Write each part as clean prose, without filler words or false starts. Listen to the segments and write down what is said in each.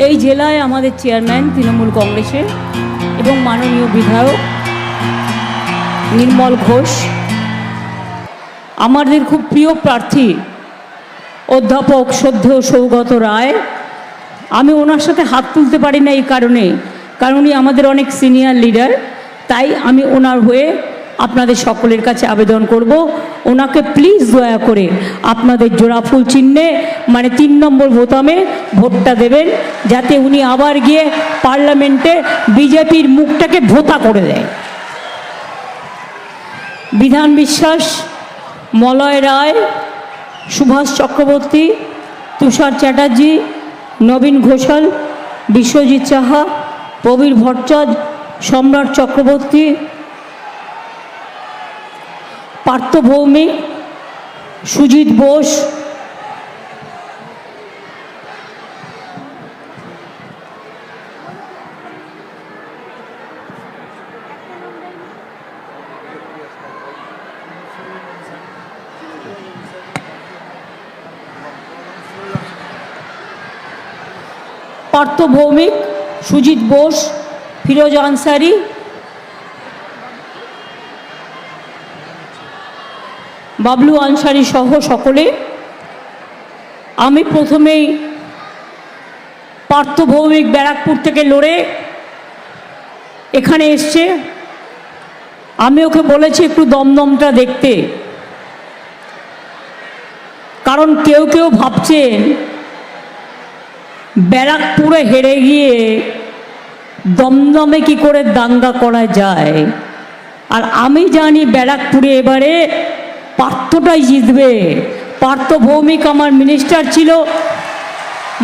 এই জেলায় আমাদের চেয়ারম্যান তৃণমূল কংগ্রেসের এবং মাননীয় বিধায়ক নির্মল ঘোষ, আমাদের খুব প্রিয় প্রার্থী অধ্যাপক শ্রদ্ধেয় সৌগত রায়। আমি ওনার সাথে হাত তুলতে পারি না এই কারণে, কারণ উনি আমাদের অনেক সিনিয়র লিডার। তাই আমি ওনার হয়ে আপনাদের সকলের কাছে আবেদন করব, ওনাকে প্লিজ দয়া করে আপনাদের জোড়া ফুল চিহ্নে মানে 3 নম্বর বোতামে ভোটটা দেবেন, যাতে উনি আবার গিয়ে পার্লামেন্টে বিজেপির মুখটাকে ভোতা করে দেয়। বিধান বিশ্বাস, মলয় রায়, সুভাষ চক্রবর্তী, তুষার চ্যাটার্জি, নবীন ঘোষাল, বিশ্বজিৎ সাহা, প্রবীর ভট্টাচার্য, সম্রাট চক্রবর্তী, পার্থ ভৌমিক, সুজিত বোস, পার্থ ভৌমিক, সুজিত বোস, ফিরোজ আনসারি, বাবলু আনসারি সহ সকলে। আমি প্রথমেই পার্থ ভৌমিক ব্যারাকপুর থেকে লড়ে এখানে এসছে। আমি ওকে বলেছি একটু দমদমটা দেখতে, কারণ কেউ কেউ ভাবছেন ব্যারাকপুরে হেরে গিয়ে দমদমে কি করে দাঙ্গা করা যায়। আর আমি জানি ব্যারাকপুরে এবারে পার্থটাই জিতবে। পার্থ ভৌমিক আমার মিনিস্টার ছিল,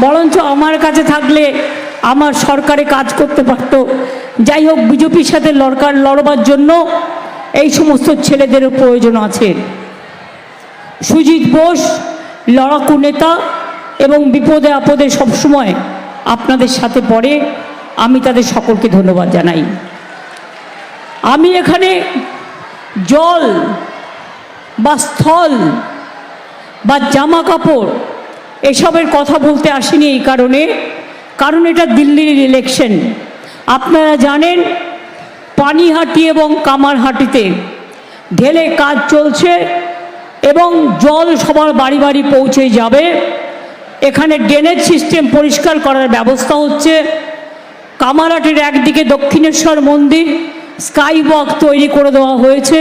বরঞ্চ আমার কাছে থাকলে আমার সরকারে কাজ করতে পারত। যাই হোক, বিজেপির সাথে লড়বার জন্য এই সমস্ত ছেলেদেরও প্রয়োজন আছে। সুজিত বোস লড়াকু নেতা এবং বিপদে আপদে সবসময় আপনাদের সাথে পড়ে, আমি তাদের সকলকে ধন্যবাদ জানাই। আমি এখানে জল বা স্থল বা জামা কাপড় এসবের কথা বলতে আসিনি এই কারণ এটা দিল্লির ইলেকশন। আপনারা জানেন পানিহাটি এবং কামারহাটিতে ঢেলে কাজ চলছে এবং জল সবার বাড়ি বাড়ি পৌঁছে যাবে। এখানে ড্রেনেজ সিস্টেম পরিষ্কার করার ব্যবস্থা হচ্ছে। কামারহাটির একদিকে দক্ষিণেশ্বর মন্দির স্কাই ওয়াক তৈরি করে দেওয়া হয়েছে।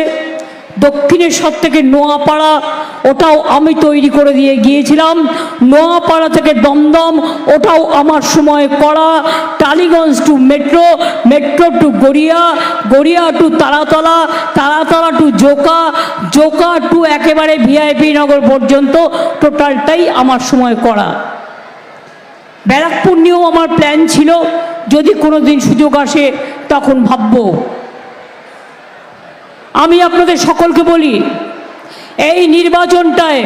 দক্ষিণেশ্বর থেকে নোয়াপাড়া, ওটাও আমি তৈরি করে দিয়ে গিয়েছিলাম। নোয়াপাড়া থেকে দমদম, ওটাও আমার সময় করা। Tollygunge to metro, metro to Garia, Garia to Taratala, Taratala to Joka, Joka to একেবারে ভিআইপি নগর পর্যন্ত টোটালটাই আমার সময় করা। ব্যারাকপুর নিয়েও আমার প্ল্যান ছিল, যদি কোনো দিন সুযোগ আসে তখন ভাববো। আমি আপনাদের সকলকে বলি, এই নির্বাচনটায়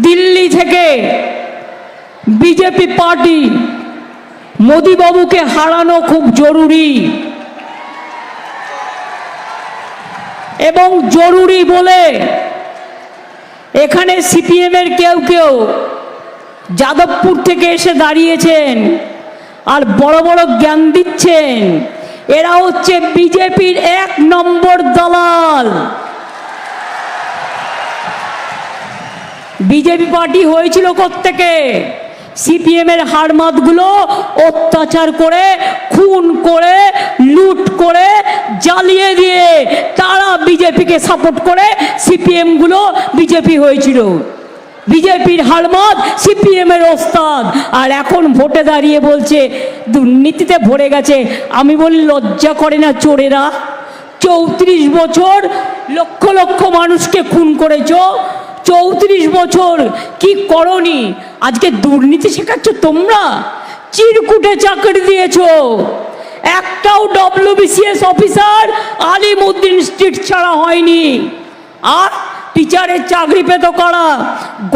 দিল্লি থেকে বিজেপি পার্টি মোদিবাবুকে হারানো খুব জরুরি, এবং জরুরি বলে এখানে সিপিএমের কেউ কেউ যাদবপুর থেকে এসে দাঁড়িয়েছেন আর বড় বড় জ্ঞান দিচ্ছেন। এরা হচ্ছে বিজেপির 1 নম্বর দালাল। বিজেপি পার্টি হয়েছিল কোত্থেকে? সিপিএমের হাড়মাতগুলো অত্যাচার করে, খুন করে, লুট করে, জ্বালিয়ে দিয়ে তারা বিজেপিকে সাপোর্ট করে সিপিএমগুলো বিজেপি হয়েছিল। বিজেপির হাড়মাত সিপিএমের ওস্তাদ, আর এখন ভোটে দাঁড়িয়ে বলছে দুর্নীতিতে ভরে গেছে। আমি বলি, লজ্জা করে না চোরেরা? 34 বছর লক্ষ লক্ষ মানুষকে খুন করেছ, 34 বছর কি করনি? আজকে দুর্নীতি শেখাচ্ছ তোমরা? চিরকুটে চাকরি দিয়েছ, একটাও WBCS অফিসার আলিমউদ্দিন স্ট্রিট ছাড়া হয়নি। আর টিচারের চাকরি পেত কারা?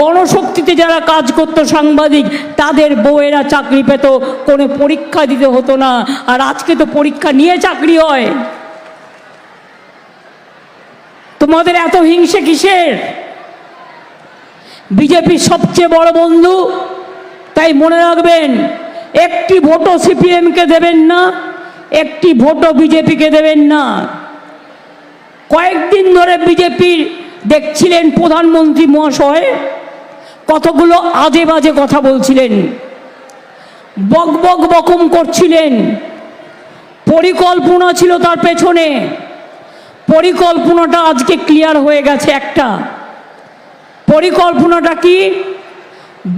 গণশক্তিতে যারা কাজ করত সাংবাদিক, তাদের বউয়েরা চাকরি পেত, কোনো পরীক্ষা দিতে হতো না। আর আজকে তো পরীক্ষা নিয়ে চাকরি হয়। তোমাদের এত হিংসে কিসের? বিজেপির সবচেয়ে বড় বন্ধু, তাই মনে রাখবেন একটি ভোটও সিপিএমকে দেবেন না, একটি ভোটও বিজেপিকে দেবেন না। কয়েকদিন ধরে বিজেপির দেখছিলেন প্রধানমন্ত্রী মহাশয় কতগুলো আজে বাজে কথা বলছিলেন, বক বক বকম করছিলেন। পরিকল্পনা ছিল তার পেছনে, পরিকল্পনাটা আজকে ক্লিয়ার হয়ে গেছে। একটা পরিকল্পনাটা কি,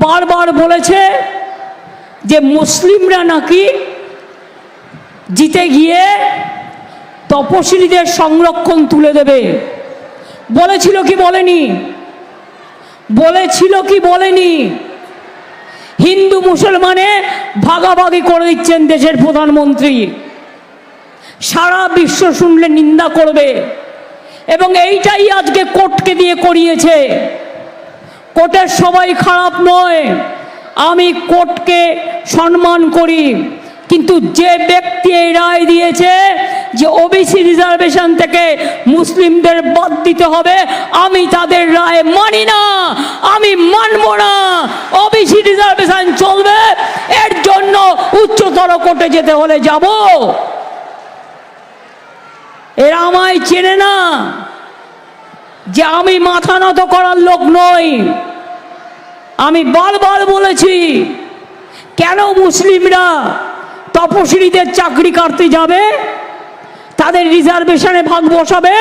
বারবার বলেছে যে মুসলিমরা নাকি জিতে গিয়ে তপশিলীদের সংরক্ষণ তুলে দেবে। বলেছিল কি বলেনি? বলেছিল কি বলেনি? হিন্দু মুসলমানে ভাগাভাগি করে দিচ্ছেন দেশের প্রধানমন্ত্রী, সারা বিশ্ব শুনলে নিন্দা করবে। এবং এইটাই আজকে কোর্টকে দিয়ে করিয়েছে। কোর্টের সবাই খারাপ নয়, আমি কোর্টকে সম্মান করি, কিন্তু যে ব্যক্তি এই রায় দিয়েছে যে ওবিসি রিজার্ভেশন থেকে মুসলিমদের বাদ দিতে হবে, আমি তাদের রায় মানি না, আমি মানব না। ওবিসি রিজার্ভেশন চলবে, এর জন্য উচ্চতর কোর্টে যেতে হলে যাব। এরা আমায় চেনে না যে আমি মাথা নত করার লোক নই। আমি বারবার বলেছি, কেন মুসলিমরা তপশিলীদের চাকরি কাটতে যাবে, তাদের রিজার্ভেশনে ভাগ বসাবে?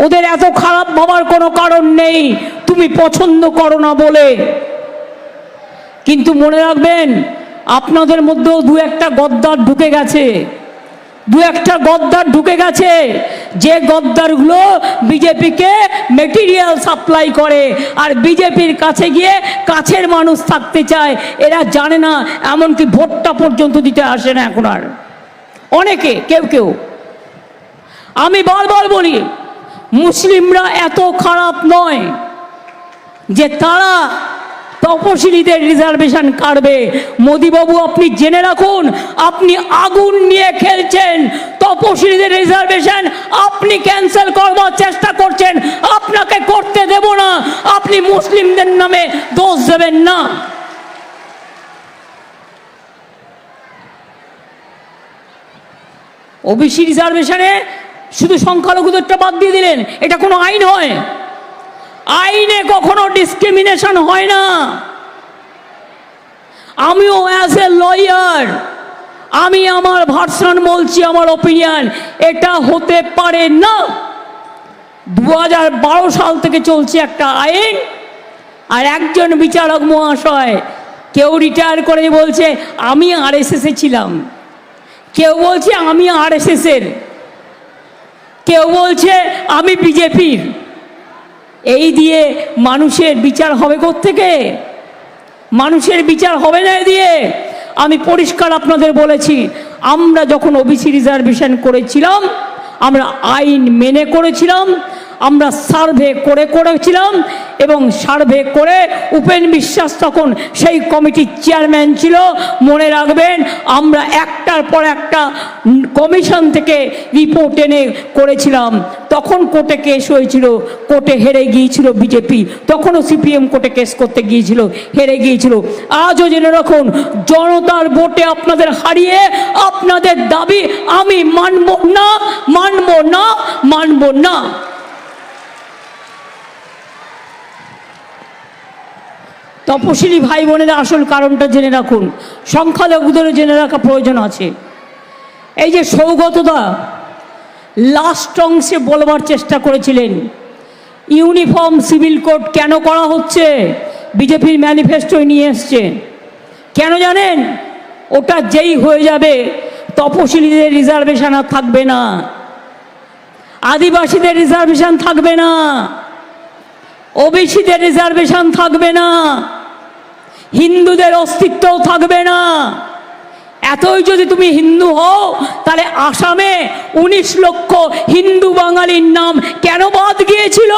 ওদের এত খারাপ ভাবার কোনো কারণ নেই, তুমি পছন্দ করো না বলে। কিন্তু মনে রাখবেন, আপনাদের মধ্যেও দু একটা গদ্দার ঢুকে গেছে, দু একটা গদ্দার ঢুকে গেছে, যে গদ্দারগুলো বিজেপিকে মেটেরিয়াল সাপ্লাই করে আর বিজেপির কাছে গিয়ে কাছের মানুষ থাকতে চায়। এরা জানে না, এমনকি ভোটটা পর্যন্ত দিতে আসে না এখন আর অনেকে, কেউ কেউ। আমি বারবার বলি, মুসলিমরা এত খারাপ নয় যে তারা তপশিলীদের রিজার্ভেশন কাটবে। মোদিবাবু, আপনি জেনে রাখুন, আপনি আগুন নিয়ে খেলছেন। তপশিলীদের রিজার্ভেশন আপনি ক্যান্সেল করবার চেষ্টা করছেন, আপনাকে করতে দেব না। আপনি মুসলিমদের নামে দোষ দেবেন না। ওবিসি রিজার্ভেশনে শুধু সংখ্যালঘুদেরটা বাদ দিয়ে দিলেন, এটা কোনো আইন হয়? আইনে কখনো ডিসক্রিমিনেশন হয় না। আমিও অ্যাজ এ লয়ার আমি আমার ভার্সন বলছি, আমার ওপিনিয়ন, এটা হতে পারে না। 2012 সাল থেকে চলছে একটা আইন, আর একজন বিচারক মহাশয়, কেউ রিটায়ার করে বলছে আমি আরএসএসে ছিলাম, কেউ বলছে আমি আরএসএসের, কেউ বলছে আমি বিজেপির। এই দিয়ে মানুষের বিচার হবে কোত্থেকে? মানুষের বিচার হবে না এ দিয়ে। আমি পরিষ্কার আপনাদের বলেছি, আমরা যখন ওবিসি রিজার্ভেশন করেছিলাম, আমরা আইন মেনে করেছিলাম, আমরা সার্ভে করেছিলাম, এবং সার্ভে করে উপেন বিশ্বাস তখন সেই কমিটির চেয়ারম্যান ছিল। মনে রাখবেন, আমরা একটার পর একটা কমিশন থেকে রিপোর্ট এনে করেছিলাম। তখন কোর্টে কেস হয়েছিল, কোর্টে হেরে গিয়েছিল বিজেপি, তখনও সিপিএম কোর্টে কেস করতে গিয়েছিল, হেরে গিয়েছিল। আজও জেনে রাখুন, জনতার ভোটে আপনাদের হারিয়ে আপনাদের দাবি আমি মানব না, মানব না, মানব না। তপশিলি ভাই বোনেরা আসল কারণটা জেনে রাখুন, সংখ্যালঘুদের জেনে রাখা প্রয়োজন আছে। এই যে সৌগতদা লাস্ট অংশে বলবার চেষ্টা করেছিলেন, ইউনিফর্ম সিভিল কোড কেন করা হচ্ছে, বিজেপির ম্যানিফেস্টোয় নিয়ে এসছে। কেন জানেন? ওটা যেই হয়ে যাবে, তপশিলীদের রিজার্ভেশন আর থাকবে না, আদিবাসীদের রিজার্ভেশন থাকবে না, ওবিসিদের রিজার্ভেশন থাকবে না, হিন্দুদের অস্তিত্বও থাকবে না। এতই যদি তুমি হিন্দু হও, তাহলে আসামে 19 লক্ষ হিন্দু বাঙালির নাম কেন বাদ গিয়েছিল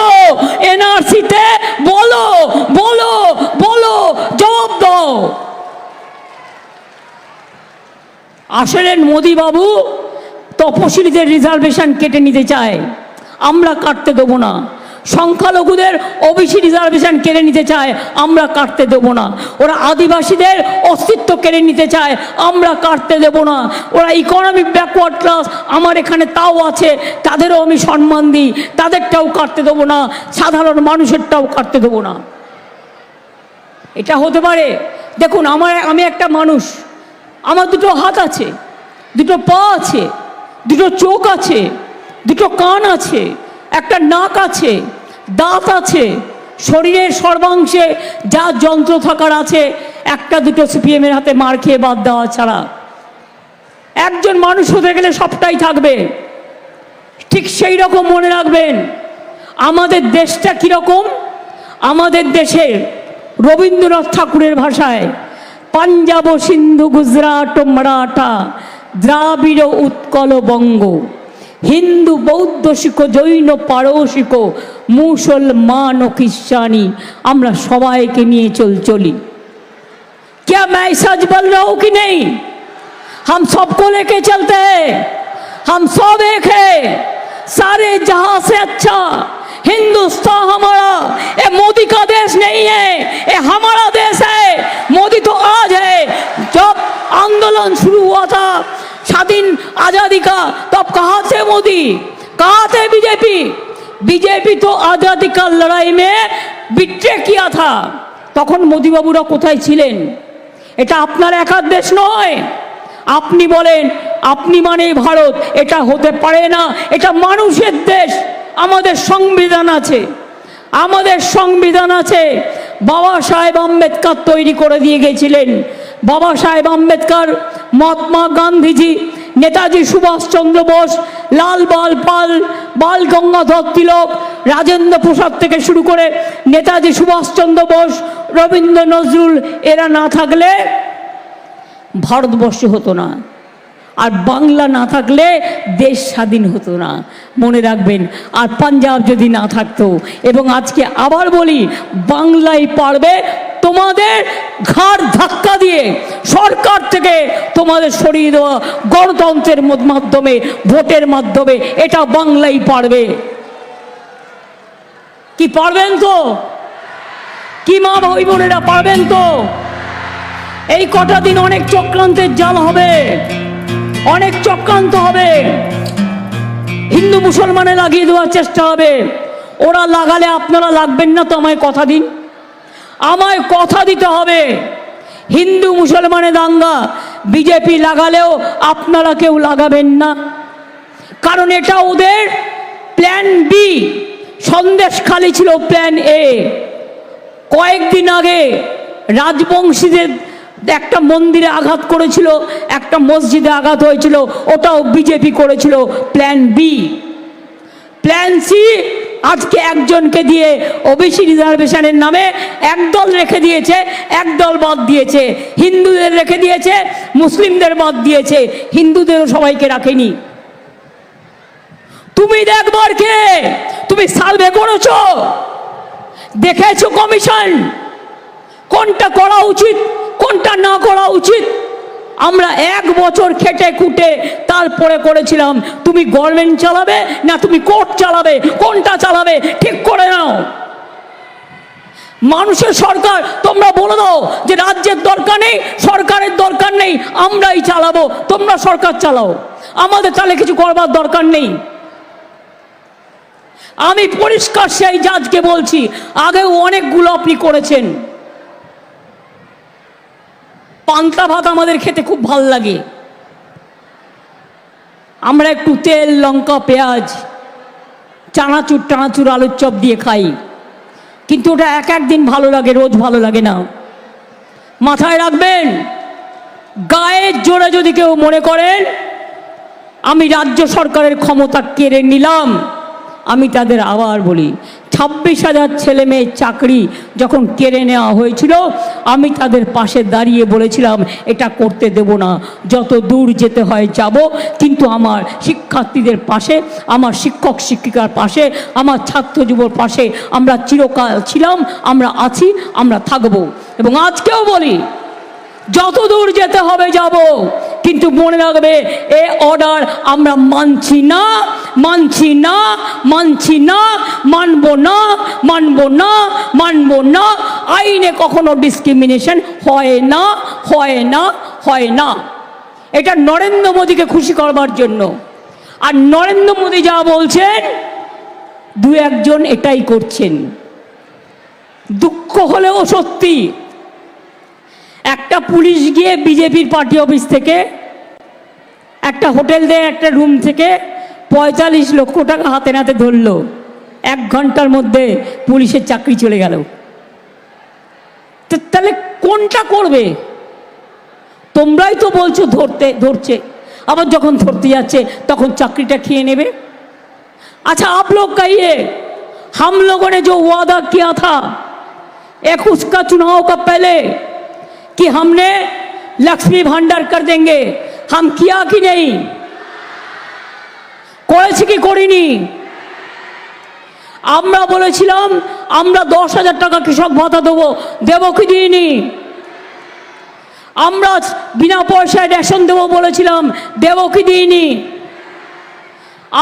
এনআরসিতে? বলো বলো বলো, জবাব দাও। আসলেন মোদি বাবু তপশিলীদের রিজার্ভেশন কেটে নিতে চায়, আমরা কাটতে দেবো না। সংখ্যালঘুদের ওবিসি রিজার্ভেশন কেড়ে নিতে চায়, আমরা কাটতে দেব না। ওরা আদিবাসীদের অস্তিত্ব কেড়ে নিতে চায়, আমরা কাটতে দেব না। ওরা ইকোনমিক ব্যাকওয়ার্ড ক্লাস, আমার এখানে তাও আছে, তাদেরও আমি সম্মান দিই, তাদেরটাও কাটতে দেবো না, সাধারণ মানুষেরটাও কাটতে দেবো না। এটা হতে পারে? দেখুন, আমি একটা মানুষ, আমার দুটো হাত আছে, দুটো পা আছে, দুটো চোখ আছে, দুটো কান আছে, একটা নাক আছে, দাঁত আছে, শরীরের সর্বাংশে যা যন্ত্র থাকার আছে, একটা দুটো সিপিএমের হাতে মার খেয়ে বাদ দেওয়া ছাড়া। একজন মানুষ হতে গেলে সবটাই থাকবে। ঠিক সেই রকম মনে রাখবেন, আমাদের দেশটা কীরকম? আমাদের দেশে রবীন্দ্রনাথ ঠাকুরের ভাষায় পাঞ্জাব সিন্ধু গুজরাট মারাঠা দ্রাবিড় উৎকল বঙ্গ, হিন্দু বৌদ্ধ শিখ জৈন পারসিক মুসলমান ও খ্রিস্টানি, আমরা সবাইকে নিয়ে চলি। क्या मैं सच बोल रहा हूं कि नहीं? हम सबको लेके चलते हैं, हम सब एक है, सारे जहां से अच्छा हिंदुस्तान हमारा। ये मोदी का देश नहीं है, ये हमारा देश है। मोदी तो आज है, जब आंदोलन शुरू हुआ था स्वाधीन आजादी का, तब कहाँ थे मोदी, कहाँ थे बीजेपी? बीजेपी तो आजादी का लड़ाई में बिट्रे किया था, তখন মোদি বাবুরা কোথায় ছিলেন? এটা আপনার একার দেশ নয়। আপনি বলেন আপনি মানে ভারত, এটা হতে পারে না, এটা মানুষের দেশ। আমাদের সংবিধান আছে, আমাদের সংবিধান আছে। বাবা সাহেব আম্বেদকর তৈরি করে দিয়ে গেছিলেন। বাবা সাহেব আম্বেদকর, মহাত্মা গান্ধীজি, নেতাজি সুভাষচন্দ্র বোস, লাল পাল, বাল গঙ্গাধর তিলক, রাজেন্দ্র প্রসাদ থেকে শুরু করে নেতাজি সুভাষচন্দ্র বোস, রবীন্দ্র নজরুল, এরা না থাকলে ভারতবর্ষ হতো না, আর বাংলা না থাকলে দেশ স্বাধীন হতো না, মনে রাখবেন। আর পাঞ্জাব যদি না থাকতো, এবং আজকে আবার বলি, বাংলাই পারবে তোমাদের ঘাড় ধাক্কা দিয়ে সরকার থেকে তোমাদের সরিয়ে দেওয়া, গণতন্ত্রের মাধ্যমে, ভোটের মাধ্যমে, এটা বাংলাই পারবে। কি পারবেন তো? কি মা ভাই বোনেরা পারবেন তো? এই কটা দিন অনেক চক্রান্তের জাল হবে, অনেক চক্রান্ত হবে, হিন্দু মুসলমানে লাগিয়ে দেওয়ার চেষ্টা হবে। ওরা লাগালে আপনারা লাগবেন না তো? আমায় কথা দিন, আমায় কথা দিতে হবে। হিন্দু মুসলমানে দাঙ্গা বিজেপি লাগালেও আপনারা কেউ লাগাবেন না, কারণ এটা ওদের প্ল্যান বি। সন্দেশখালি ছিল প্ল্যান এ। কয়েকদিন আগে রাজবংশীদের একটা মন্দিরে আঘাত করেছিল, একটা মসজিদে আঘাত হয়েছিল, ওটাও বিজেপি করেছিল, প্ল্যান বি। প্ল্যান সি আজকে একজনকে দিয়ে ওবিসি রিজার্ভেশনের নামে একদল রেখে দিয়েছে, একদল বাদ দিয়েছে। হিন্দুদের রেখে দিয়েছে, মুসলিমদের বাদ দিয়েছে, হিন্দুদেরও সবাইকে রাখেনি। তুমি দেখবার কে? তুমি সার্ভে করেছো, দেখেছো কমিশন কোনটা করা উচিত, কোনটা না করা উচিত? আমরা 1 বছর খেটে খুঁটে তারপরে করেছিলাম। তুমি গভর্নমেন্ট চালাবে না তুমি কোর্ট চালাবে, কোনটা চালাবে ঠিক করে নাও। মানুষের সরকার তোমরা বলে দাও যে রাজ্যের দরকার নেই, সরকারের দরকার নেই, আমরাই চালাবো, তোমরা সরকার চালাও, আমাদের তাহলে কিছু করবার দরকার নেই। আমি পরিষ্কার সেই জাজকে বলছি, আগেও অনেকগুলো আপনি করেছেন। পান্তা ভাত আমাদের খেতে খুব ভাল লাগে, আমরা একটু তেল, লঙ্কা, পেঁয়াজ, চানাচুর আলুর চপ দিয়ে খাই, কিন্তু ওটা এক দিন ভালো লাগে, রোজ ভালো লাগে না। মাথায় রাখবেন, গায়ের জোরে যদি কেউ মনে করেন আমি রাজ্য সরকারের ক্ষমতা কেড়ে নিলাম, আমি তাদের আবার বলি, 26,000 ছেলে মেয়ের চাকরি যখন কেড়ে নেওয়া হয়েছিল, আমি তাদের পাশে দাঁড়িয়ে বলেছিলাম এটা করতে দেব না, যত দূর যেতে হয় যাব, কিন্তু আমার শিক্ষার্থীদের পাশে, আমার শিক্ষক শিক্ষিকার পাশে, আমার ছাত্র যুবর পাশে আমরা চিরকাল ছিলাম, আমরা আছি, আমরা থাকব। এবং আজকেও বলি, যত দূর যেতে হবে যাব, কিন্তু মনে রাখবে এ অর্ডার আমরা মানছি না, মানছি না, মানছি না, মানব না, মানব না, মানব না। আইনে কখনো ডিসক্রিমিনেশন হয় না, হয় না, হয় না। এটা নরেন্দ্র মোদীকে খুশি করবার জন্য। আর নরেন্দ্র মোদী যা বলছেন দু একজন এটাই করছেন। দুঃখ হলেও সত্যি, একটা পুলিশ গিয়ে বিজেপির পার্টি অফিস থেকে একটা হোটেল দিয়ে একটা রুম থেকে 45 লক্ষ টাকা হাতে নাতে ধরলো। 1 ঘন্টার মধ্যে পুলিশের চাকরি চলে গেল। তাহলে কোনটা করবে? তোমরাই তো বলছো ধরছে, আবার যখন ধরতে যাচ্ছে তখন চাকরিটা খেয়ে নেবে। अच्छा आप लोग कहिए, हम लोगों ने जो वादा किया था 21 का चुनाव का पहले कि हमने लक्ष्मी भंडार कर देंगे, हम किया कि नहीं? করেছি কি করিনি? আমরা বলেছিলাম আমরা 10,000 টাকা কৃষক ভাতা দেবো, দেবো কি দিইনি? আমরা বিনা পয়সায় রেশন দেবো বলেছিলাম, দেবো কি দিইনি?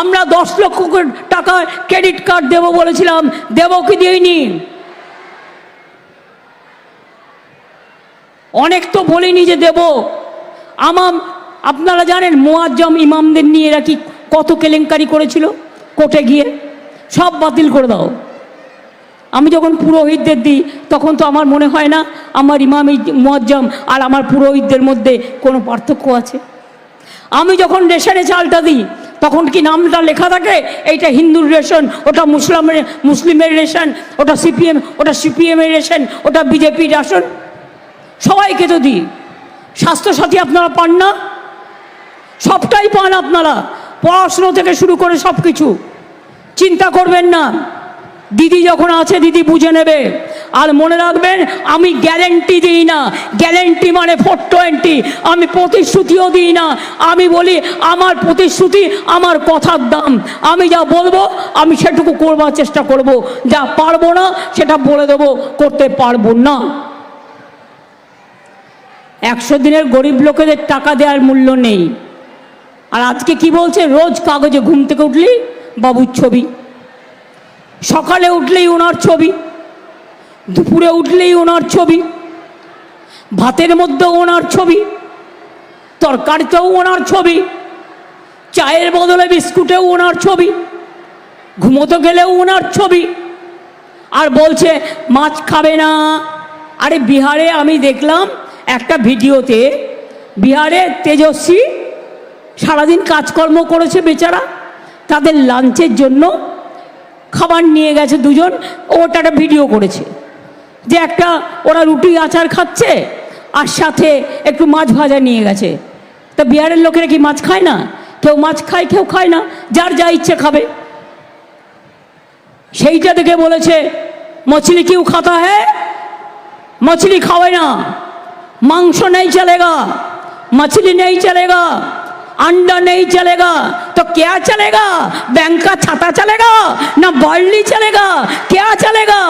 আমরা 10 লক্ষ টাকা ক্রেডিট কার্ড দেবো বলেছিলাম, দেবো কি দিইনি? অনেক তো বলিনি যে দেব। আপনারা জানেন মুয়াজ্জম ইমামদের নিয়ে এরা কি কত কেলেঙ্কারি করেছিল কোর্টে গিয়ে, সব বাতিল করে দাও। আমি যখন পুরোহিতদের দিই তখন তো আমার মনে হয় না আমার ইমাম মুয়াজ্জম আর আমার পুরোহিতদের মধ্যে কোনো পার্থক্য আছে। আমি যখন রেশনে চালটা দিই তখন কি নামটা লেখা থাকে এইটা হিন্দুর রেশন, ওটা মুসলিমের রেশন, ওটা সিপিএমের রেশন, ওটা বিজেপির রেশন? সবাইকে তো দিই। স্বাস্থ্যসাথী আপনারা পান না? সবটাই পান আপনারা, পড়াশুনো থেকে শুরু করে সব কিছু। চিন্তা করবেন না, দিদি যখন আছে দিদি বুঝে নেবে। আর মনে রাখবেন আমি গ্যারেন্টি দিই না, গ্যারেন্টি মানে 420। আমি প্রতিশ্রুতিও দিই না। আমি বলি আমার প্রতিশ্রুতি আমার কথার দাম। আমি যা বলবো আমি সেটুকু করবার চেষ্টা করব, যা পারবো না সেটা বলে দেবো করতে পারবো না। 100 দিনের গরিব লোকেদের টাকা দেওয়ার মূল্য নেই। আর আজকে কি বলছে, রোজ কাগজে ঘুম থেকে উঠলেই বাবুর ছবি, সকালে উঠলেই ওনার ছবি, দুপুরে উঠলেই ওনার ছবি, ভাতের মধ্যেও ওনার ছবি, তরকারিতেও ওনার ছবি, চায়ের বদলে বিস্কুটেও ওনার ছবি, ঘুমোতে গেলেও ওনার ছবি। আর বলছে মাছ খাবে না। আরে বিহারে আমি দেখলাম একটা ভিডিওতে, বিহারে তেজস্বী সারাদিন কাজকর্ম করেছে বেচারা, তাদের লাঞ্চের জন্য খাবার নিয়ে গেছে দুজন। ওটা একটা ভিডিও করেছে যে একটা ওরা রুটি আচার খাচ্ছে আর সাথে একটু মাছ ভাজা নিয়ে গেছে। তা বিহারের লোকেরা কি মাছ খায় না? কেউ মাছ খায়, কেউ খায় না, যার যা ইচ্ছে খাবে। সেইটা দেখে বলেছে मछली क्यों खाता है? मछली खावे ना, मांस नहीं चलेगा, मछली नहीं चलेगा, अंडा नहीं चलेगा, तो क्या चलेगा? बैंक का छाता चलेगा ना बार्ली चलेगा? क्या चलेगा?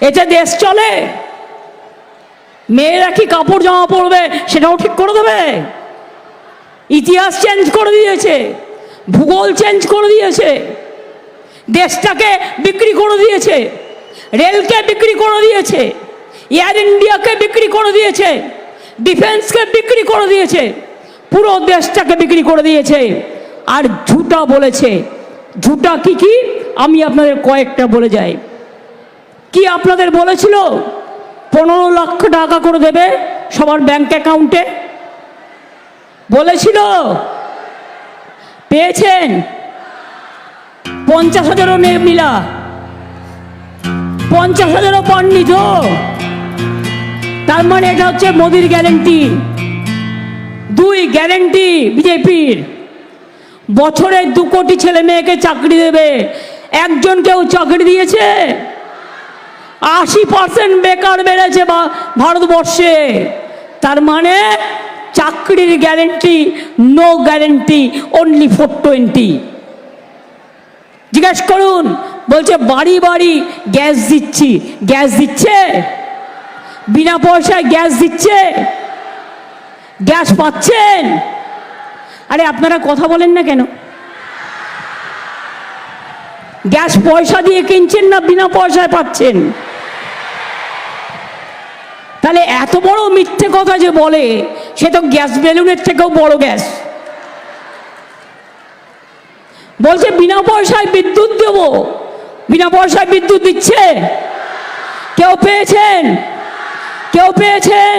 এতে দেশ চলে? মেয়েরা কি কাপড় জামা পরবে সেটাও ঠিক করে দেবে? ইতিহাস চেঞ্জ করে দিয়েছে, ভূগোল চেঞ্জ করে দিয়েছে, দেশটাকে বিক্রি করে দিয়েছে, রেলকে বিক্রি করে দিয়েছে, এয়ার ইন্ডিয়াকে বিক্রি করে দিয়েছে, ডিফেন্সকে বিক্রি করে দিয়েছে, পুরো দেশটাকে বিক্রি করে দিয়েছে। আর ঝুটা বলেছে। ঝুটা কি কি আমি আপনাদের কয়েকটা বলে যাই। কি আপনাদের বলেছিল 15 লক্ষ টাকা করে দেবে সবার ব্যাংক অ্যাকাউন্টে? বলেছিল? পেয়েছেন? 50,000ও মিলা, 50,000ও পাননি তো। তার মানে এটা হচ্ছে মোদির গ্যারেন্টি। 2 গ্যারেন্টি বিজেপির, বছরে 2 কোটি ছেলে মেয়েকে চাকরি দেবে। একজন কেউ চাকরি দিয়েছে? 80% বেকার বেড়েছে ভারতবর্ষে। তার মানে চাকরির গ্যারেন্টি নো গ্যারেন্টি, অনলি 420। জিজ্ঞেস করুন, বলছে বাড়ি বাড়ি গ্যাস দিচ্ছি। গ্যাস দিচ্ছে? বিনা পয়সায় গ্যাস দিচ্ছে? গ্যাস পাচ্ছেন? আরে আপনারা কথা বলেন না কেন? গ্যাস পয়সা দিয়ে কিনছেন না বিনা পয়সায় পাচ্ছেন? তাহলে এত বড় মিথ্যে কথা যে বলে, সে তো গ্যাস বেলুনের থেকেও বড় গ্যাস। বলছে বিনা পয়সায় বিদ্যুৎ দেব, বিনা পয়সায় বিদ্যুৎ দিচ্ছে? কেউ পেয়েছেন? কেউ পেয়েছেন?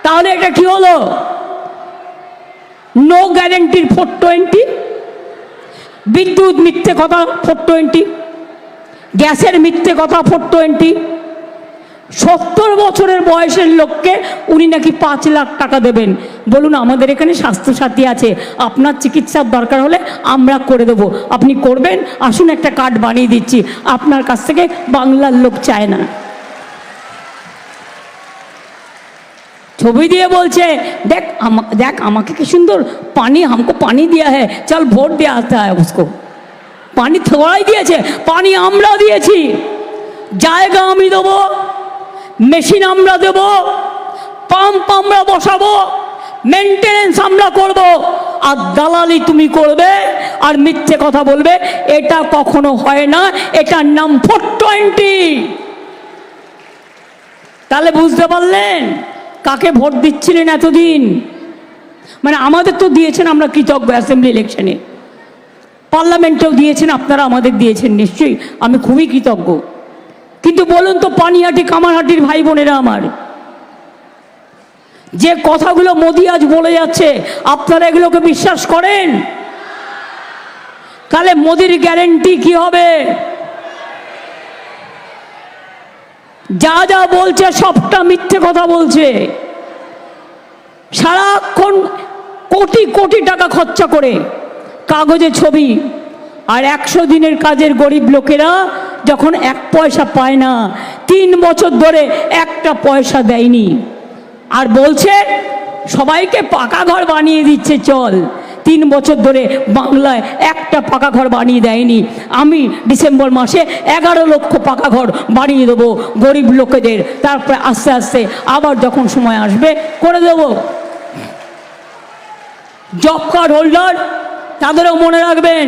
তাহলে এটা কি হলো? নো গ্যারেন্টির 420, বিদ্যুৎ মিথ্যে কথা 420, গ্যাসের মিথ্যে কথা 420। 70 বছরের বয়সের লোককে উনি নাকি 5 লাখ টাকা দেবেন। বলুন, আমাদের এখানে স্বাস্থ্যসাথী আছে, আপনার চিকিৎসার দরকার হলে আমরা করে দেবো, আপনি করবেন? আসুন একটা কার্ড বানিয়ে দিচ্ছি। আপনার কাছ থেকে বাংলার লোক চায় না। ছবি দিয়ে বলছে, দেখ দেখ আমাকে কি সুন্দর পানি, हमको पानी दिया है, चल ভোট দিয়ে आता है उसको। পানি থোড়াই দিয়েছে, পানি আমরা দিয়েছি। জায়গা আমি দেবো, মেশিন আমরা দেব, পাম্প আমরা বসাবো, মেনটেনেন্স আমরা করব, আর দালালি তুমি করবে আর মিথ্যে কথা বলবে। এটা কখনো হয় না, এটার নাম 420। তাহলে বুঝতে পারলেন কাকে ভোট দিচ্ছিলেন এতদিন? মানে আমাদের তো দিয়েছেন, আমরা কৃতজ্ঞ। অ্যাসেম্বলি ইলেকশনে, পার্লামেন্টেও দিয়েছেন, আপনারা আমাদের দিয়েছেন নিশ্চয়ই, আমি খুবই কৃতজ্ঞ। কিন্তু বলুন তো, পানিহাটি কামারহাটির ভাই বোনেরা আমার, যে কথাগুলো মোদি আজ বলে যাচ্ছে, আপনারা এগুলোকে বিশ্বাস করেন? তাহলে মোদির গ্যারেন্টি কি হবে? যা যা বলছে সবটা মিথ্যে কথা বলছে। সারাক্ষণ কোটি কোটি টাকা খরচা করে কাগজে ছবি, আর 100 দিনের কাজের গরিব লোকেরা যখন 1 পয়সা পায় না, 3 বছর ধরে একটা পয়সা দেয়নি, আর বলছে সবাইকে পাকা ঘর বানিয়ে দিচ্ছে চল। 3 বছর ধরে বাংলায় একটা পাকা ঘর বানিয়ে দেয়নি। আমি ডিসেম্বর মাসে 11 লক্ষ পাকা ঘর বানিয়ে দেবো গরিব লোকেদের, তারপরে আস্তে আস্তে আবার যখন সময় আসবে করে দেব। জব কার্ড হোল্ডার, তাদেরও মনে রাখবেন,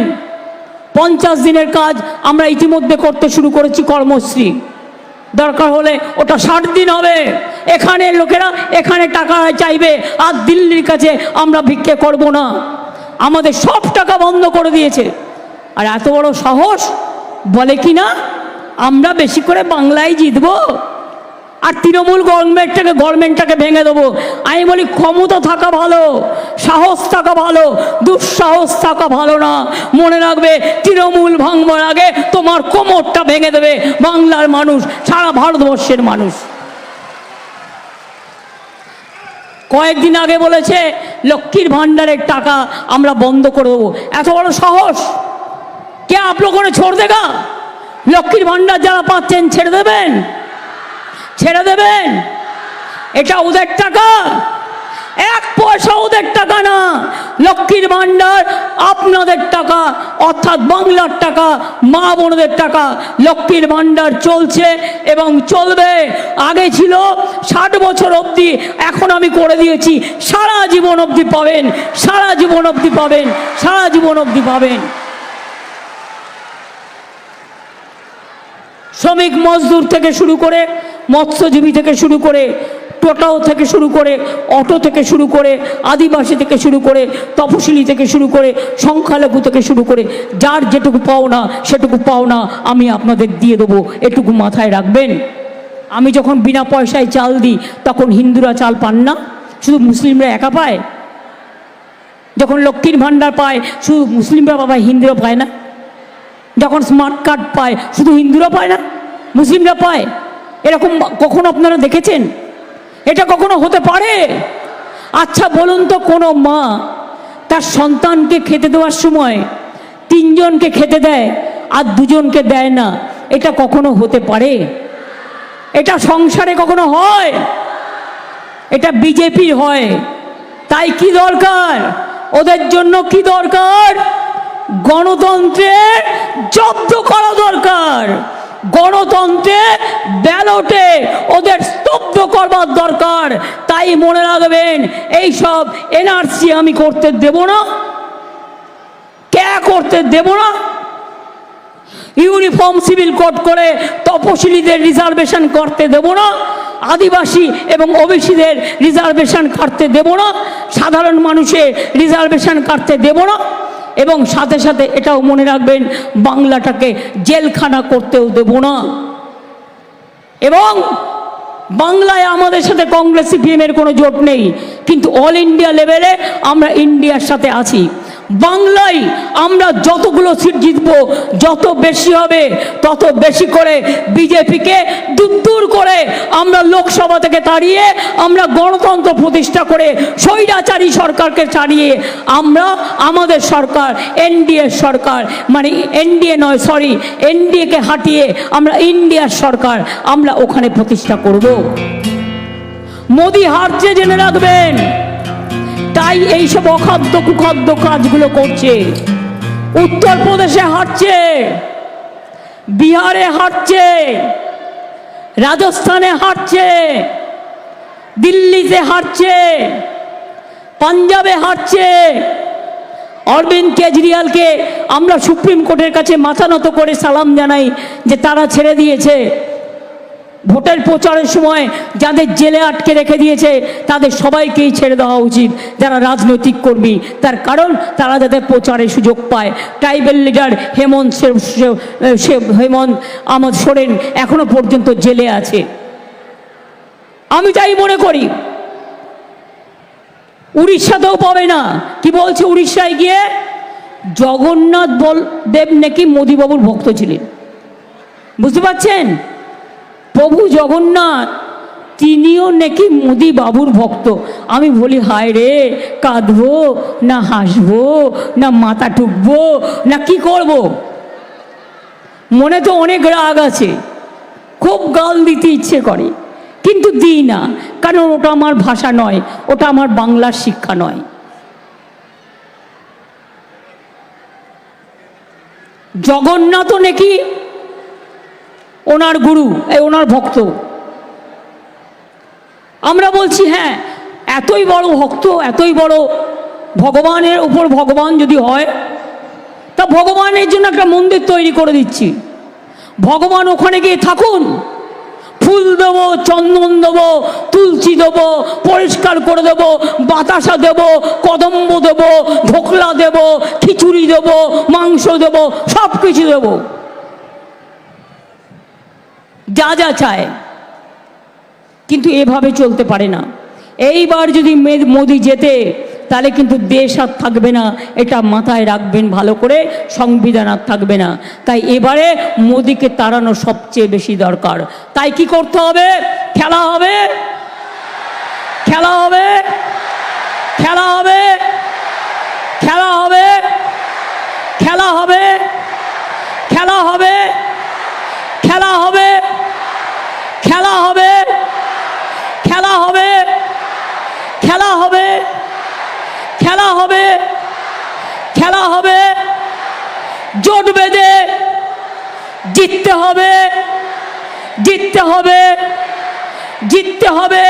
50 দিনের কাজ আমরা ইতিমধ্যে করতে শুরু করেছি, কর্মশ্রী। দরকার হলে ওটা 60 দিন হবে। এখানে লোকেরা এখানে টাকা চাইবে, আর দিল্লির কাছে আমরা ভিক্ষে করব না। আমাদের সব টাকা বন্ধ করে দিয়েছে। আর এত বড় সাহস, বলে কি না আমরা বেশি করে বাংলায় জিতবো আর তৃণমূল গভর্নমেন্টটাকে ভেঙে দেবো। আমি বলি, ক্ষমতা থাকা ভালো, সাহস থাকা ভালো, দুঃসাহস থাকা ভালো না। মনে রাখবে, তৃণমূল ভাঙবার আগে তোমার কোমরটা ভেঙে দেবে বাংলার মানুষ, সারা ভারতবর্ষের মানুষ। কয়েকদিন আগে বলেছে লক্ষ্মীর ভান্ডারের টাকা আমরা বন্ধ করে দেবো। এত বড় সাহস! কে আপ লোগों ने छोड़ देगा? লক্ষ্মীর ভান্ডার যারা পাচ্ছেন ছেড়ে দেবেন? ছেড়ে দেবেন? এটা ওদের টাকা, 1 পয়সা ওদের টাকা না। লক্ষ্মীর ভান্ডার আপনাদের টাকা, অর্থাৎ বাংলার টাকা, মা বোনদের টাকা। লক্ষ্মীর ভান্ডার চলছে এবং চলবে। আগে ছিল 60 বছর অবধি, এখন আমি করে দিয়েছি সারা জীবন অবধি পাবেন, সারা জীবন অবধি পাবেন, সারা জীবন অবধি পাবেন। শ্রমিক মজদুর থেকে শুরু করে, মৎস্যজীবী থেকে শুরু করে, টোটো থেকে শুরু করে, অটো থেকে শুরু করে, আদিবাসী থেকে শুরু করে, তপশিলি থেকে শুরু করে, সংখ্যালঘু থেকে শুরু করে, যার যেটুকু পাওনা সেটুকু পাওনা আমি আপনাদের দিয়ে দেবো, এটুকু মাথায় রাখবেন। আমি যখন বিনা পয়সায় চাল দিই, তখন হিন্দুরা চাল পান না, শুধু মুসলিমরা একা পায়। যখন লক্ষ্মীর ভাণ্ডার পায়, শুধু মুসলিমরা পায়, হিন্দুরা পায় না। যখন স্মার্ট কার্ড পায়, শুধু হিন্দুরা পায় না, মুসলিমরা পায়। এরকম কখনো আপনারা দেখেছেন? এটা কখনো হতে পারে? আচ্ছা বলুন তো, কোনো মা তার সন্তানকে খেতে দেওয়ার সময় 3 জনকে খেতে দেয় আর 2 জনকে দেয় না, এটা কখনো হতে পারে? এটা সংসারে কখনো হয়? এটা বিজেপির হয়। তাই কি দরকার ওদের জন্য? কি দরকার? গণতন্ত্রের জব্দ করা দরকার, গণতন্ত্রের ব্যালটে ওদের স্তব্ধ করবার দরকার। তাই তাই মনে রাখবেন, এই সব এনআরসি আমি করতে দেব না, কে করতে দেব না। ইউনিফর্ম সিভিল কোড করে তপশিলীদের রিজার্ভেশন করতে দেব না, আদিবাসী এবং ওবিসিদের রিজার্ভেশন কাটতে দেব না, সাধারণ মানুষের রিজার্ভেশন কাটতে দেব না। এবং সাথে সাথে এটাও মনে রাখবেন, বাংলাটাকে জেলখানা করতেও দেব না। এবং বাংলায় আমাদের সাথে কংগ্রেস সিপিএমের কোনো জোট নেই, কিন্তু অল ইন্ডিয়া লেভেলে আমরা ইন্ডিয়ার সাথে আছি। বাংলায় আমরা যতগুলো সিট জিতব, যত বেশি হবে তত বেশি করে বিজেপিকে দূর করে আমরা লোকসভা থেকে তাড়িয়ে, আমরা গণতন্ত্র প্রতিষ্ঠা করে স্বৈরাচারী সরকারকে তাড়িয়ে আমরা আমাদের সরকার, এনডিএ সরকার, মানে এনডিএ নয় সরি এনডিএকে হাঁটিয়ে আমরা ইন্ডিয়ার সরকার আমরা ওখানে প্রতিষ্ঠা করব। মোদি হারছে জেনে রাখবেন, তাই এইসব অখাদ্য কুখাদ্য কাজগুলো করছে। উত্তরপ্রদেশে হারছে, বিহারে হারছে, রাজস্থানে হারছে, দিল্লিতে হারছে, পাঞ্জাবে হারছে। অরবিন্দ কেজরিওয়ালকে আমরা সুপ্রিম কোর্টের কাছে মাথা নত করে সালাম জানাই যে তারা ছেড়ে দিয়েছে। ভোটের প্রচারের সময় যাদের জেলে আটকে রেখে দিয়েছে তাদের সবাইকেই ছেড়ে দেওয়া উচিত, যারা রাজনৈতিক কর্মী। তার কারণ তারা যাতে প্রচারের সুযোগ পায়। ট্রাইবেল লিডার হেমন্ত আমদ সোরেন এখনো পর্যন্ত জেলে আছে। আমি তাই মনে করি উড়িষ্যাতেও পাবে না। কি বলছে উড়িষ্যায় গিয়ে? জগন্নাথ দেব নাকি মোদিবাবুর ভক্ত ছিলেন, বুঝতে পারছেন? প্রভু জগন্নাথ তিনিও নাকি মোদি বাবুর ভক্ত। আমি বলি হায় রে, কাঁদবো না হাসবো না মাথা ঠুকবো না কি করব? মনে তো অনেক রাগ আছে, খুব গাল দিতে ইচ্ছে করে, কিন্তু দিই না, কারণ ওটা আমার ভাষা নয়, ওটা আমার বাংলার শিক্ষা নয়। জগন্নাথও নাকি ওনার গুরু, ওনার ভক্ত। আমরা বলছি হ্যাঁ, এতই বড় ভক্ত, এতই বড় ভগবানের উপর ভগবান যদি হয়, তা ভগবানের জন্য একটা মন্দির তৈরি করে দিচ্ছি। ভগবান ওখানে গিয়ে থাকুন, ফুল দেবো, চন্দন দেবো, তুলসী দেবো, পরিষ্কার করে দেবো, বাতাসা দেবো, কদম্ব দেবো, ঢোকলা দেবো, খিচুড়ি দেবো, মাংস দেবো, সব কিছু দেবো, যা যা চায়। কিন্তু এভাবে চলতে পারে না। এইবার যদি মোদি জেতে তাহলে কিন্তু দেশ আর থাকবে না, এটা মাথায় রাখবেন ভালো করে, সংবিধান আর থাকবে না। তাই এবারে মোদিকে তাড়ানো সবচেয়ে বেশি দরকার। তাই কি করতে হবে? খেলা হবে, খেলা হবে, খেলা হবে, খেলা হবে, খেলা হবে, খেলা হবে, খেলা হবে, খেলা হবে, খেলা হবে, খেলা হবে, খেলা হবে, খেলা হবে, জোট বেঁধে জিততে হবে, জিততে হবে, জিততে হবে।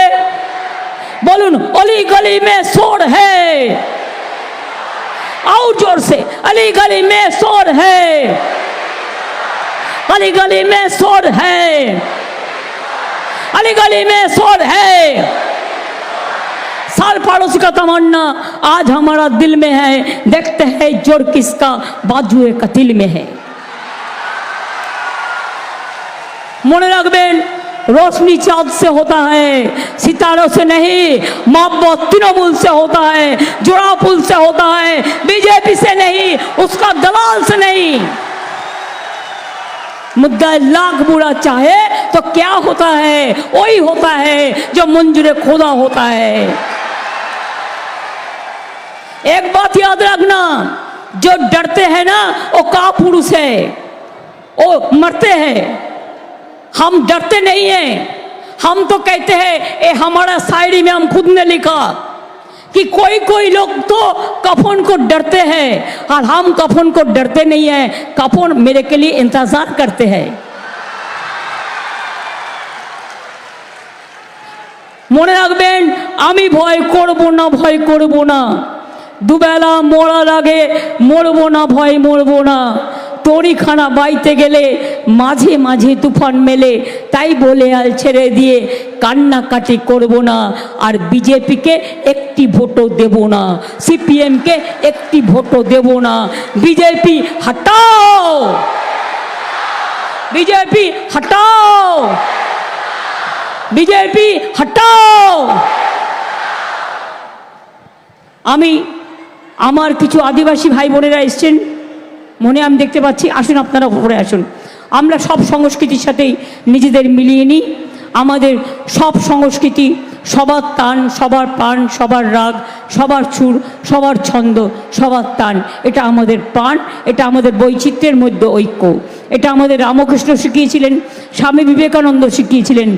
বলুন, অলি গলি মে শোর है, और जोर से अली गली में शोर है, अली गली में शोर है, अली गली में शोर है। साल पड़ोसी का तमन्ना आज हमारा दिल में है, देखते हैं जोर किसका बाजुए कतिल में है। मने रखबेन, रोशनी चाँद से होता है, सितारों से नहीं। मोहब्बत तृणमूल से होता है, जुड़ा पुल से होता है, बीजेपी से नहीं, उसका दलाल से नहीं। मुद्दा लाख बुरा चाहे तो क्या होता है? वही होता है जो मंजूर खुदा होता है। एक बात याद रखना, जो डरते हैं ना वो कापुरुष है, वो मरते हैं। हम डरते नहीं हैं, हम तो कहते हैं, ये हमारा शायरी में हम खुद ने लिखा कि कोई कोई लोग तो कफन को डरते हैं और हम कफन को डरते नहीं हैं, कफन मेरे के लिए इंतजार करते हैं। মনে রাখবেন, আমি ভয় করব না, ভয় করব না। দুবেলা মরার আগে মরব না, ভয় মরব না। তরিখানা বাইতে গেলে মাঝে মাঝে তুফান মেলে, তাই বলে আল ছেড়ে দিয়ে কান্নাকাটি করব না। আর বিজেপিকে একটি ভোটও দেব না, সিপিএমকে একটি ভোটও দেব না। বিজেপি হটাও, বিজেপি হটাও, বিজেপি হটাও। আমার কিছু আদিবাসী ভাই বোনেরা এসছেন মনে, আমি দেখতে পাচ্ছি। আসুন, আপনারা উপরে আসুন। আমরা সব সংস্কৃতির সাথেই নিজেদের মিলিয়ে নিই। আমাদের সব সংস্কৃতি, সবার তান, সবার প্রাণ, সবার রাগ, সবার সুর, সবার ছন্দ, সবার তান, এটা আমাদের প্রাণ, এটা আমাদের বৈচিত্র্যের মধ্যে ঐক্য। এটা আমাদের রামকৃষ্ণ শিখিয়েছিলেন, স্বামী বিবেকানন্দ শিখিয়েছিলেন,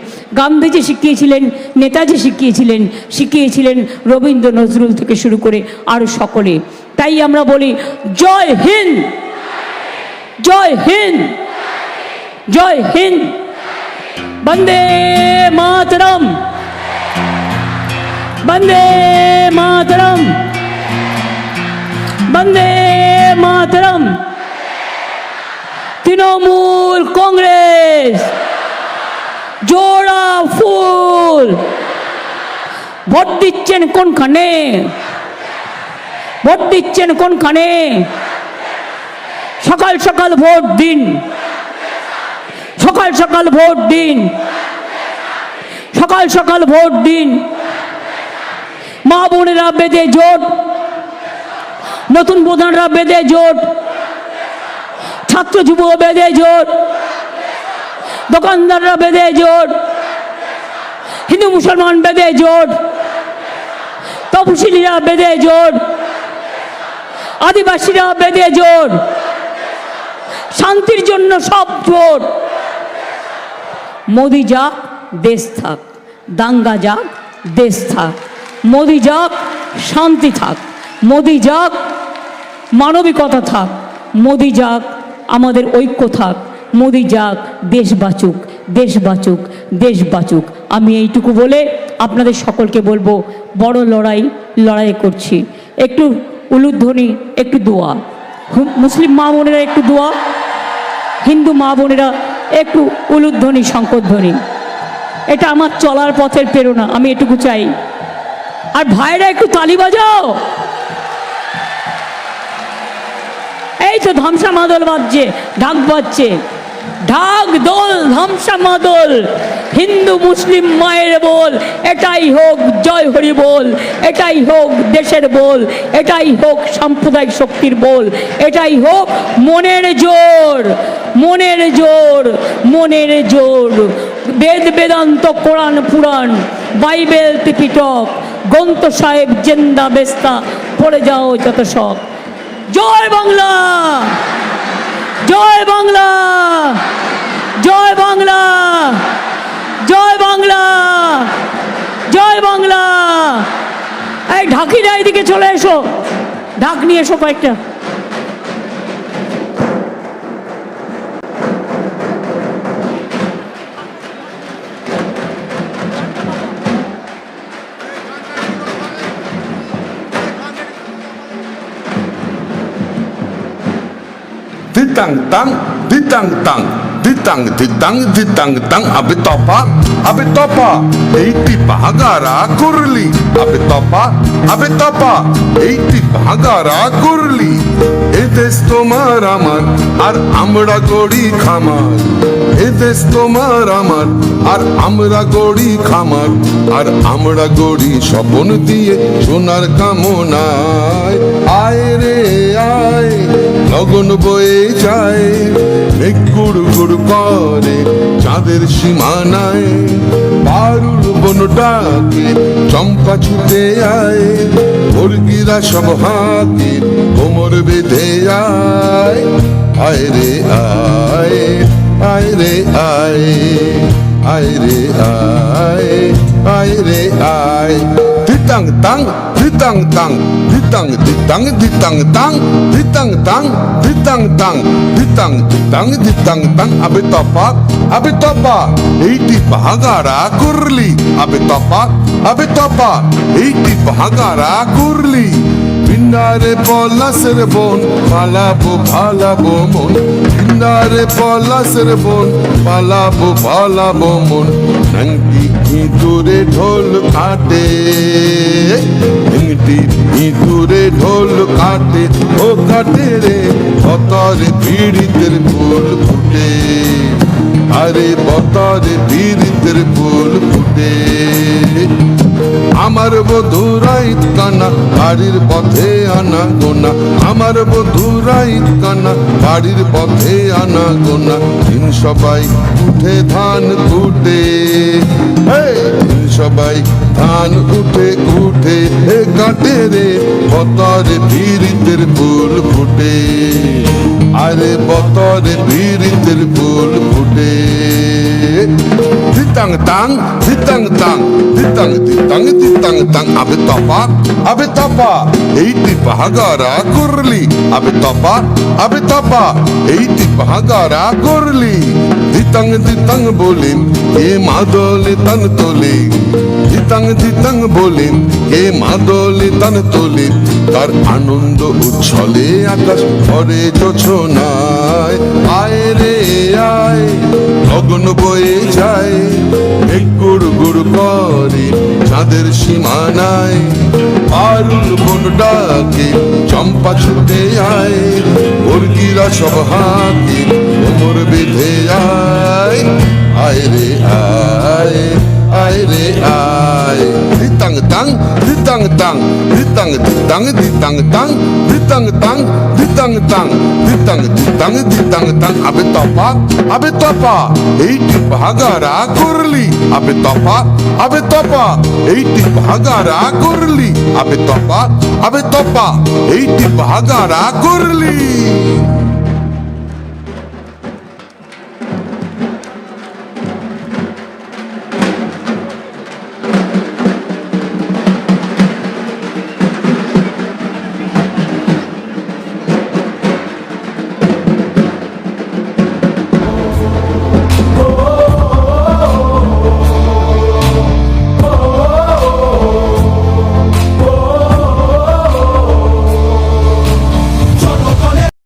গান্ধীজি শিখিয়েছিলেন, নেতাজি শিখিয়েছিলেন রবীন্দ্র নজরুল থেকে শুরু করে আরও সকলে। তাই আমরা বলি জয় হিন্দ, জয় হিন্দ, জয় হিন্দ, বন্দে মাতরম, বন্দে মাতরম, বন্দে মাতরম। তৃণমূল কংগ্রেস জোড়া ফুল। ভোট দিচ্ছেন কোনখানে, ভোট দিচ্ছেন কোনখানে? সকাল সকাল ভোট দিন, সকাল সকাল ভোট দিন, সকাল সকাল ভোট দিন। মা বোনেরা বেঁধে জোট, নতুন প্রধানরা বেঁধে জোট, ছাত্র যুব বেঁধে জোট, দোকানদাররা বেঁধে জোট, হিন্দু মুসলমান বেঁধে জোট, তপশিলীরা বেঁধে জোট, আদিবাসীরা বেঁধে জোট, শান্তির জন্য সব জোট। মোদি যাক, দেশ থাক, দাঙ্গা যাক, দেশ থাক। মোদি যাক, শান্তি থাক। মোদি যাক, মানবিকতা থাক। মোদি যাক, আমাদের ঐক্য থাক। মোদি যাক, দেশ বাঁচুক, দেশ বাঁচুক, দেশ বাঁচুক। আমি এইটুকু বলে আপনাদের সকলকে বলবো, বড় লড়াই করছি। একটু উলুধ্বনি, একটু দোয়া। মুসলিম মা বোনেরা একটু দোয়া, হিন্দু মা বোনেরা একটু উলুধ্বনি, শঙ্করধ্বনি। এটা আমার চলার পথের প্রেরণা, আমি এটুকু চাই। আর ভাইরা একটু তালি বাজাও। এই তো ধামসা মাদল বাজছে, ঢাক বাজছে, ঢাক দোল, ধামসা মাদল, হিন্দু মুসলিম মায়ের বল। এটাই হোক জয় হরি বল, এটাই হোক দেশের বল, এটাই হোক সাম্প্রদায়িক শক্তির বল, এটাই হোক মনের জোর, মনের জোর, মনের জোর। বেদ বেদান্ত কোরআন পুরাণ বাইবেল ত্রিপিটক গ্রন্থ সাহেব জেন্দা বেস্তা পড়ে যাও যত সব। জয় বাংলা, জয় বাংলা, জয় বাংলা, জয় বাংলা, জয় বাংলা। এই ঢাকিরা এদিকে চলে এসো, ঢাক নিয়ে এসো কয়েকটা। Ditang tang, ditang tang, ditang ditang, ditang tang. Abe topa, eiti bahagara kurli. Abe topa, eiti bahagara kurli. Edes tomar amar, ar amra gori khamar. Edes tomar amar, ar amra gori khamar. Ar amra gori shopon diye sonar kamonay. Aye re aye, লগন বয়ে যায়, মেঘ গুড় গুড় করে চাঁদের সীমানায়। বারুর বন ডাকে চম্পা ছুটে আয়, মুরগিরা সব হাতে কোমর বেঁধে আয়। আয় রে আয়, আয় রে আয়, আয় রে আয়, আয় রে আয়। দিতাং তাং ditang tang, ditang ditang ditang tang, ditang tang, ditang tang, ditang ditang ditang tang. Abe topa, eiti bahagara kurli. Abe topa, eiti bahagara kurli. Bindare পলাশের বোন পালাবো পালাবো মন বৃন্দারে পলাশের বোন পালাবো মন নংটি ইঁদুরে ঢোল কাটে নংটি ইঁদুরে ঢোল কাটে ও কাটে রে বতরে পীড়িতের ফুল ফুটে আরে বতরে পীড়িতের ফুল ফুটে আমার বধুরাইত কানা বাড়ির পথে আনা গোনা আমার বধুরাইত কানা বাড়ির পথে আনা গোনা দিন সবাই উঠে ধান কুটে দিন সবাই ধান উঠে উঠে কাটে রে বতরে পীড়িতের ফুল ফুটে আরে বতরে পীড়িতের ফুল ফুটে ditang tang, ditang tang, ditang ditang ditang tang. Abe topa, eiti bahagara kurli. Abe topa, eiti bahagara kurli. Ditang ditang bolim, e madole tan tole. Ditang ditang bolim, e madole tan tole. তার আনন্দ উচ্ছলে আকাশ ভরে জোছনায় আয় রে আয় গগন বয়ে যায় গুড় গুড় করে চাঁদের সীমানায় পারুল বন ডাকে চম্পা ছুটে আয় মুরগিরা সব হাতে কোমর বেঁধে আয় আয় রে আয় আয় রে আয় ditang tang ditang tang ditang ditang ditang tang ditang tang ditang tang ditang ditang ditang tang. Abe topa eiti bahagara kurli. Abe topa eiti bahagara kurli. Abe topa eiti bahagara kurli.